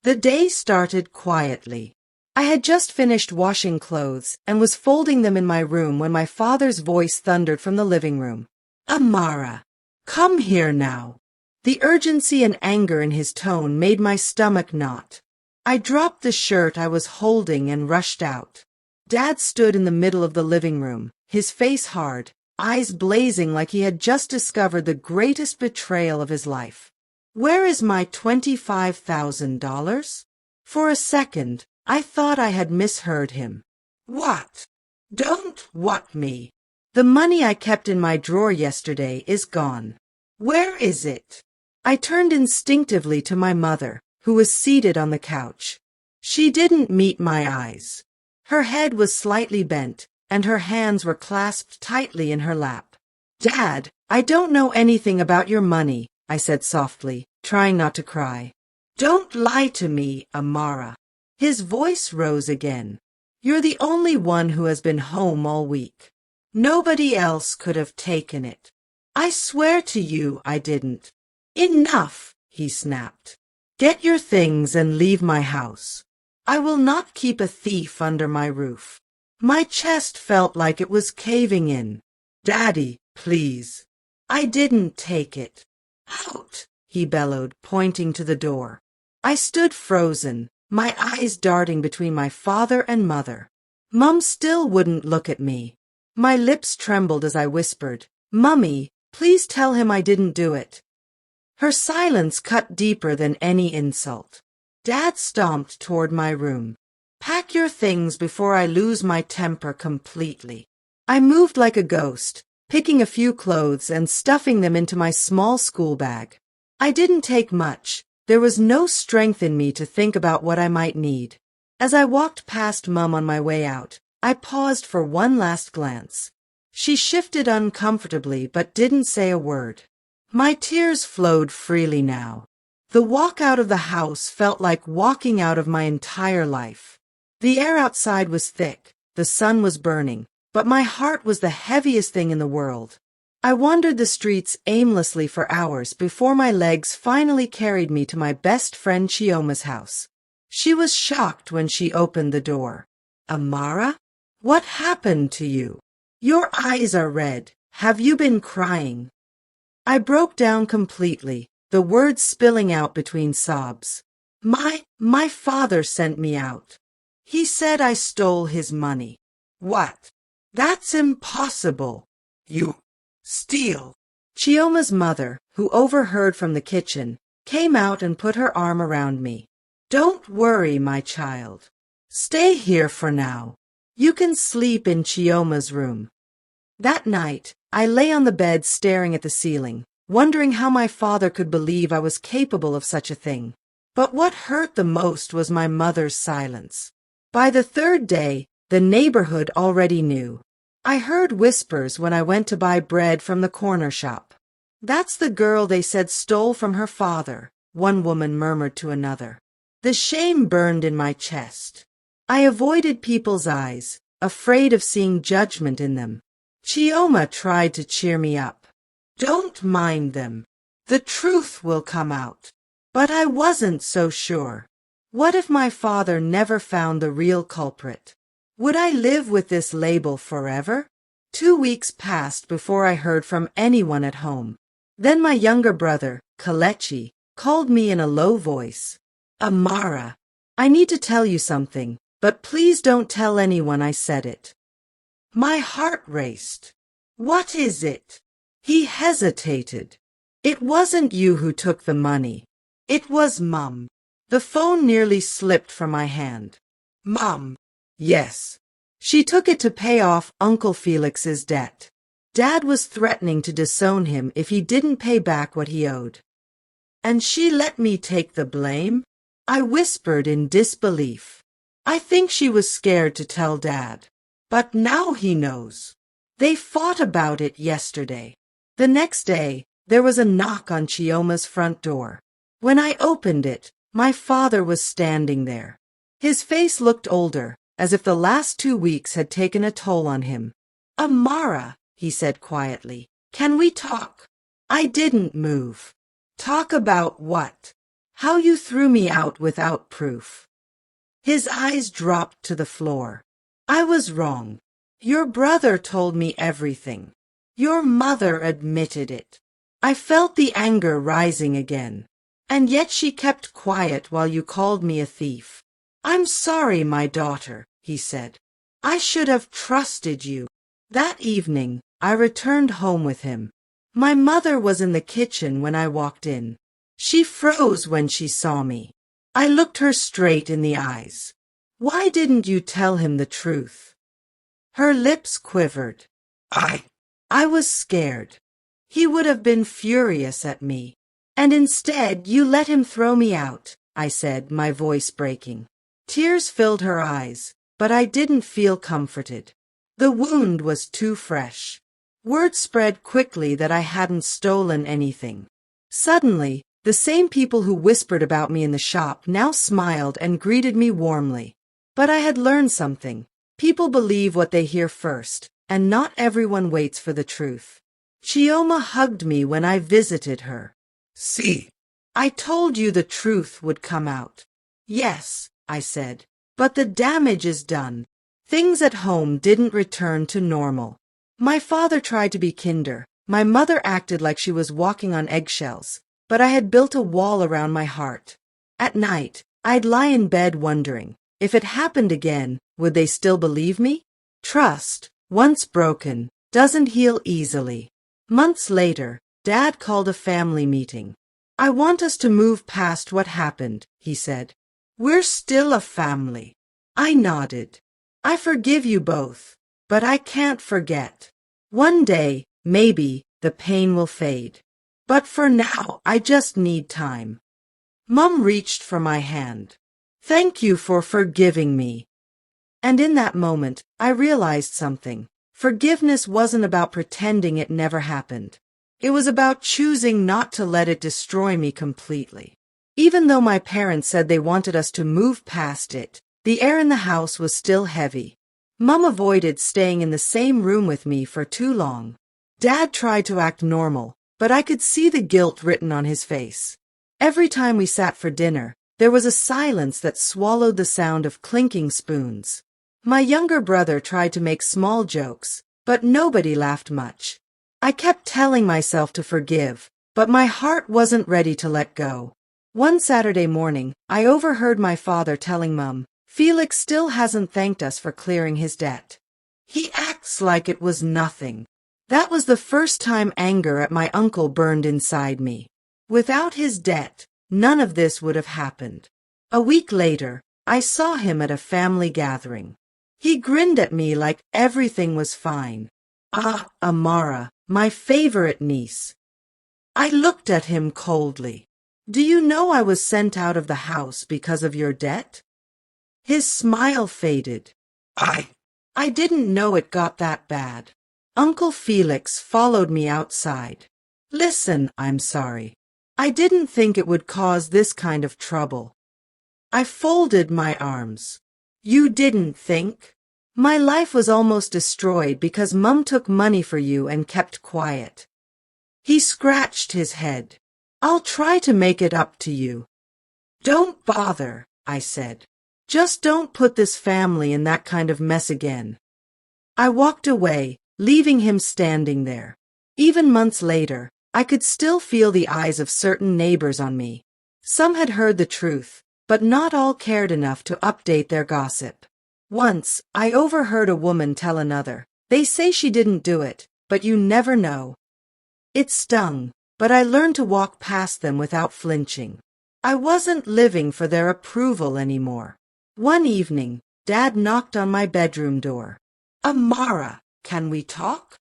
The day started quietly. I had just finished washing clothes and was folding them in my room when my father's voice thundered from the living room. "Amara, come here now." The urgency and anger in his tone made my stomach knot. I dropped the shirt I was holding and rushed out. Dad stood in the middle of the living room, his face hard, eyes blazing like he had just discovered the greatest betrayal of his life. "Where is my $25,000? For a second, I thought I had misheard him. "What? Don't what me? "The money I kept in my drawer yesterday is gone." "Where is it?" I turned instinctively to my mother, who was seated on the couch. She didn't meet my eyes. Her head was slightly bent, and her hands were clasped tightly in her lap. "Dad, I don't know anything about your money," I said softly, trying not to cry. "Don't lie to me, Amara." His voice rose again. "You're the only one who has been home all week. Nobody else could have taken it. I swear to you I didn't." "Enough," he snapped. "Get your things and leave my house. I will not keep a thief under my roof." My chest felt like it was caving in. "Daddy, please." "I didn't take it." "Out," he bellowed, pointing to the door. I stood frozen, my eyes darting between my father and mother. Mum still wouldn't look at me. My lips trembled as I whispered, "Mummy, please tell him I didn't do it." Her silence cut deeper than any insult. Dad stomped toward my room. "Pack your things before I lose my temper completely." I moved like a ghost, picking a few clothes and stuffing them into my small school bag. I didn't take much. There was no strength in me to think about what I might need. As I walked past Mum on my way out, I paused for one last glance. She shifted uncomfortably but didn't say a word. My tears flowed freely now. The walk out of the house felt like walking out of my entire life. The air outside was thick, the sun was burning, but my heart was the heaviest thing in the world. I wandered the streets aimlessly for hours before my legs finally carried me to my best friend Chioma's house. She was shocked when she opened the door. "Amara? What happened to you? Your eyes are red. Have you been crying?" I broke down completely, the words spilling out between sobs. My father sent me out. He said I stole his money." "What? That's impossible. You steal." Chioma's mother, who overheard from the kitchen, came out and put her arm around me. "Don't worry, my child. Stay here for now. You can sleep in Chioma's room." That night, I lay on the bed staring at the ceiling, wondering how my father could believe I was capable of such a thing. But what hurt the most was my mother's silence. By the third day, the neighborhood already knew. I heard whispers when I went to buy bread from the corner shop. "That's the girl they said stole from her father," one woman murmured to another. The shame burned in my chest. I avoided people's eyes, afraid of seeing judgment in them. Chioma tried to cheer me up. "Don't mind them. The truth will come out." But I wasn't so sure. What if my father never found the real culprit? Would I live with this label forever? 2 weeks passed before I heard from anyone at home. Then my younger brother, Kalechi, called me in a low voice. "Amara, I need to tell you something, but please don't tell anyone I said it." My heart raced. "What is it?" He hesitated. "It wasn't you who took the money. It was Mum." The phone nearly slipped from my hand. "Mum?" "Yes. She took it to pay off Uncle Felix's debt. Dad was threatening to disown him if he didn't pay back what he owed. And she let me take the blame?" I whispered in disbelief. I think she was scared to tell Dad. But now he knows. They fought about it yesterday. The next day, there was a knock on Chioma's front door. When I opened it, my father was standing there. His face looked older, as if the last 2 weeks had taken a toll on him. "Amara," he said quietly, "can we talk?" I didn't move. "Talk about what?" How you threw me out without proof." His eyes dropped to the floor. "I was wrong. Your brother told me everything. Your mother admitted it." I felt the anger rising again. "And yet she kept quiet while you called me a thief." "I'm sorry, my daughter," he said. "I should have trusted you." That evening, I returned home with him. My mother was in the kitchen when I walked in. She froze when she saw me. I looked her straight in the eyes. "Why didn't you tell him the truth?" Her lips quivered. I was scared. He would have been furious at me. "And instead, you let him throw me out," I said, my voice breaking. Tears filled her eyes, but I didn't feel comforted. The wound was too fresh. Word spread quickly that I hadn't stolen anything. Suddenly, the same people who whispered about me in the shop now smiled and greeted me warmly. But I had learned something. People believe what they hear first, and not everyone waits for the truth. Chioma hugged me when I visited her. "See, I told you the truth would come out." "Yes," I said, "but the damage is done." Things at home didn't return to normal. My father tried to be kinder. My mother acted like she was walking on eggshells, but I had built a wall around my heart. At night, I'd lie in bed wondering, if it happened again, would they still believe me? Trust, once broken, doesn't heal easily. Months later, Dad called a family meeting. "I want us to move past what happened," he said. "We're still a family." I nodded. "I forgive you both, but I can't forget. One day, maybe, the pain will fade. But for now, I just need time." Mom reached for my hand. "Thank you for forgiving me." And in that moment, I realized something. Forgiveness wasn't about pretending it never happened. It was about choosing not to let it destroy me completely. Even though my parents said they wanted us to move past it, the air in the house was still heavy. Mom avoided staying in the same room with me for too long. Dad tried to act normal, but I could see the guilt written on his face. Every time we sat for dinner, there was a silence that swallowed the sound of clinking spoons. My younger brother tried to make small jokes, but nobody laughed much. I kept telling myself to forgive, but my heart wasn't ready to let go. One Saturday morning, I overheard my father telling Mum, "Felix still hasn't thanked us for clearing his debt. He acts like it was nothing." That was the first time anger at my uncle burned inside me. Without his debt, none of this would have happened. A week later, I saw him at a family gathering. He grinned at me like everything was fine. "Ah, Amara, my favorite niece." I looked at him coldly. "Do you know I was sent out of the house because of your debt?" His smile faded. I didn't know it got that bad." Uncle Felix followed me outside. "Listen, I'm sorry. I didn't think it would cause this kind of trouble." I folded my arms. "You didn't think? My life was almost destroyed because Mum took money for you and kept quiet." He scratched his head. "I'll try to make it up to you." "Don't bother," I said. "Just don't put this family in that kind of mess again." I walked away, leaving him standing there. Even months later, I could still feel the eyes of certain neighbors on me. Some had heard the truth, but not all cared enough to update their gossip. Once, I overheard a woman tell another, "They say she didn't do it, but you never know." It stung, but I learned to walk past them without flinching. I wasn't living for their approval anymore. One evening, Dad knocked on my bedroom door. "Amara, can we talk?"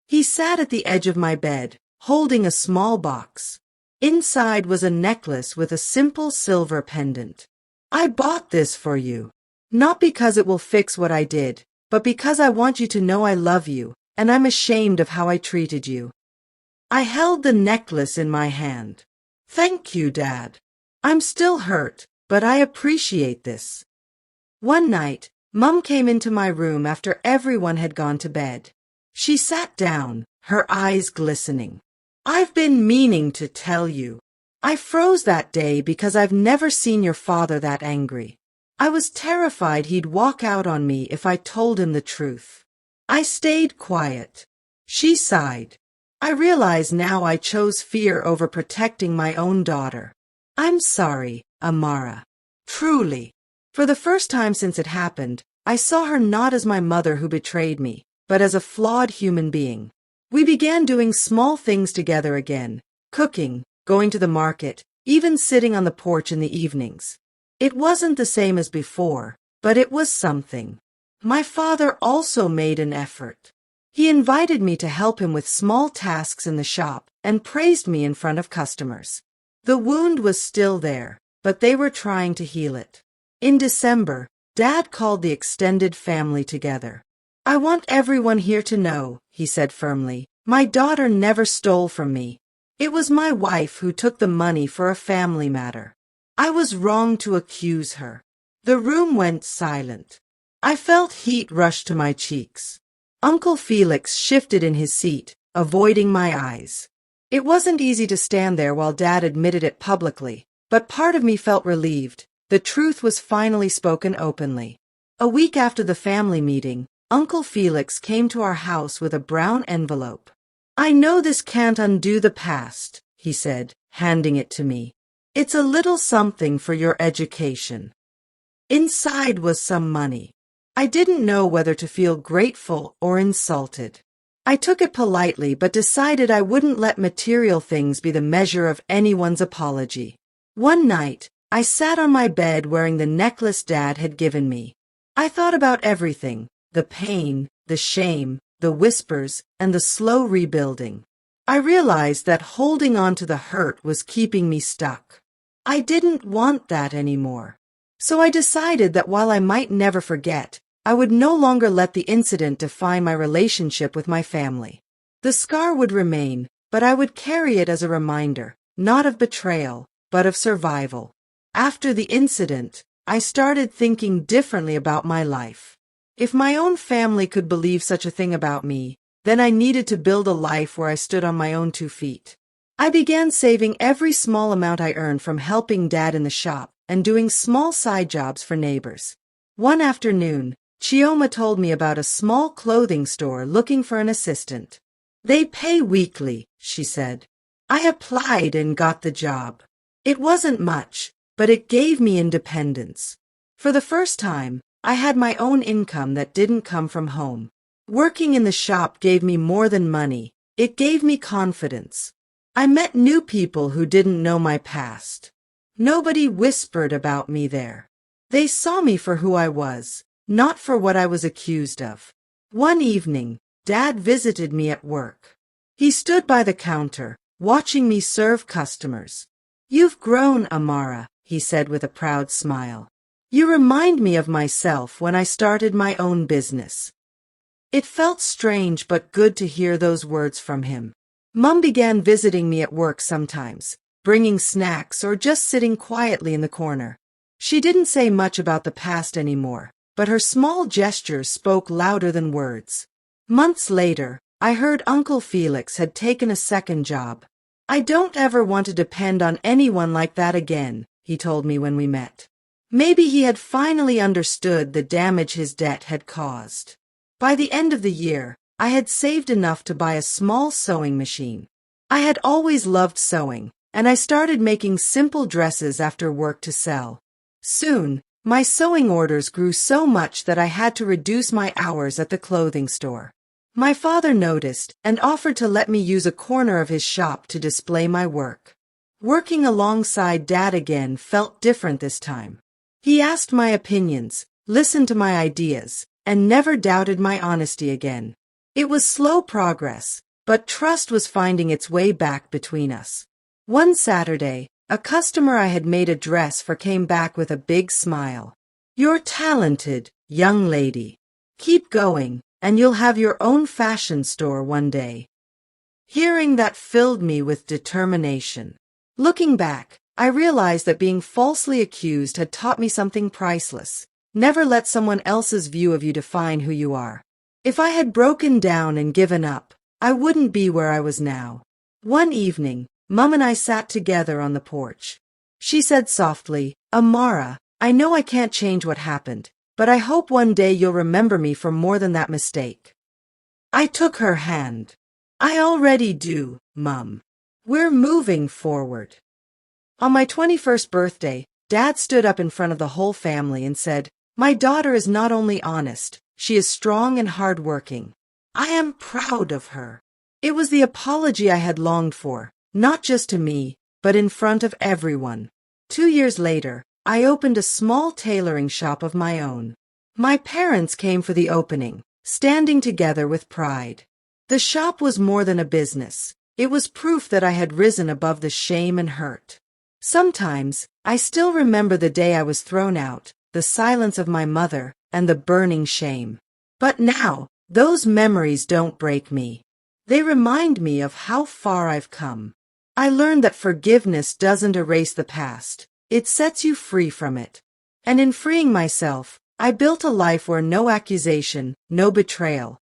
He sat at the edge of my bed, holding a small box. Inside was a necklace with a simple silver pendant. "I bought this for you. Not because it will fix what I did, but because I want you to know I love you, and I'm ashamed of how I treated you." I held the necklace in my hand. "Thank you, Dad. I'm still hurt, but I appreciate this." One night, Mum came into my room after everyone had gone to bed. She sat down, her eyes glistening. "I've been meaning to tell you. I froze that day because I've never seen your father that angry. I was terrified he'd walk out on me if I told him the truth. I stayed quiet. She sighed. I realize now I chose fear over protecting my own daughter. I'm sorry, Amara. Truly. For the first time since it happened, I saw her not as my mother who betrayed me, but as a flawed human being. We began doing small things together again, cooking, going to the market, even sitting on the porch in the evenings. It wasn't the same as before, but it was something. My father also made an effort. He invited me to help him with small tasks in the shop and praised me in front of customers. The wound was still there, but they were trying to heal it. In December, Dad called the extended family together. I want everyone here to know, he said firmly, my daughter never stole from me. It was my wife who took the money for a family matter. I was wrong to accuse her. The room went silent. I felt heat rush to my cheeks. Uncle Felix shifted in his seat, avoiding my eyes. It wasn't easy to stand there while Dad admitted it publicly, but part of me felt relieved. The truth was finally spoken openly. A week after the family meeting, Uncle Felix came to our house with a brown envelope. I know this can't undo the past, he said, handing it to me. It's a little something for your education. Inside was some money. I didn't know whether to feel grateful or insulted. I took it politely but decided I wouldn't let material things be the measure of anyone's apology. One night, I sat on my bed wearing the necklace Dad had given me. I thought about everything, the pain, the shame, the whispers, and the slow rebuilding. I realized that holding on to the hurt was keeping me stuck. I didn't want that anymore. So I decided that while I might never forget, I would no longer let the incident define my relationship with my family. The scar would remain, but I would carry it as a reminder, not of betrayal, but of survival. After the incident, I started thinking differently about my life. If my own family could believe such a thing about me, then I needed to build a life where I stood on my own 2 feet. I began saving every small amount I earned from helping Dad in the shop and doing small side jobs for neighbors. One afternoon, Chioma told me about a small clothing store looking for an assistant. They pay weekly, she said. I applied and got the job. It wasn't much, but it gave me independence. For the first time, I had my own income that didn't come from home. Working in the shop gave me more than money. It gave me confidence. I met new people who didn't know my past. Nobody whispered about me there. They saw me for who I was, not for what I was accused of. One evening, Dad visited me at work. He stood by the counter, watching me serve customers. You've grown, Amara, he said with a proud smile. You remind me of myself when I started my own business. It felt strange but good to hear those words from him. Mum began visiting me at work sometimes, bringing snacks or just sitting quietly in the corner. She didn't say much about the past anymore, but her small gestures spoke louder than words. Months later, I heard Uncle Felix had taken a second job. I don't ever want to depend on anyone like that again, he told me when we met. Maybe he had finally understood the damage his debt had caused. By the end of the year, I had saved enough to buy a small sewing machine. I had always loved sewing, and I started making simple dresses after work to sell. Soon, my sewing orders grew so much that I had to reduce my hours at the clothing store. My father noticed and offered to let me use a corner of his shop to display my work. Working alongside Dad again felt different this time. He asked my opinions, listened to my ideas, and never doubted my honesty again. It was slow progress, but trust was finding its way back between us. One Saturday, a customer I had made a dress for came back with a big smile. You're talented, young lady. Keep going, and you'll have your own fashion store one day. Hearing that filled me with determination. Looking back, I realized that being falsely accused had taught me something priceless. Never let someone else's view of you define who you are. If I had broken down and given up, I wouldn't be where I was now. One evening, Mum and I sat together on the porch. She said softly, Amara, I know I can't change what happened, but I hope one day you'll remember me for more than that mistake. I took her hand. I already do, Mum. We're moving forward. On my 21st birthday, Dad stood up in front of the whole family and said, My daughter is not only honest, she is strong and hardworking. I am proud of her. It was the apology I had longed for, not just to me, but in front of everyone. 2 years later, I opened a small tailoring shop of my own. My parents came for the opening, standing together with pride. The shop was more than a business. It was proof that I had risen above the shame and hurt. Sometimes, I still remember the day I was thrown out, the silence of my mother, and the burning shame. But now, those memories don't break me. They remind me of how far I've come. I learned that forgiveness doesn't erase the past. It sets you free from it. And in freeing myself, I built a life where no accusation, no betrayal,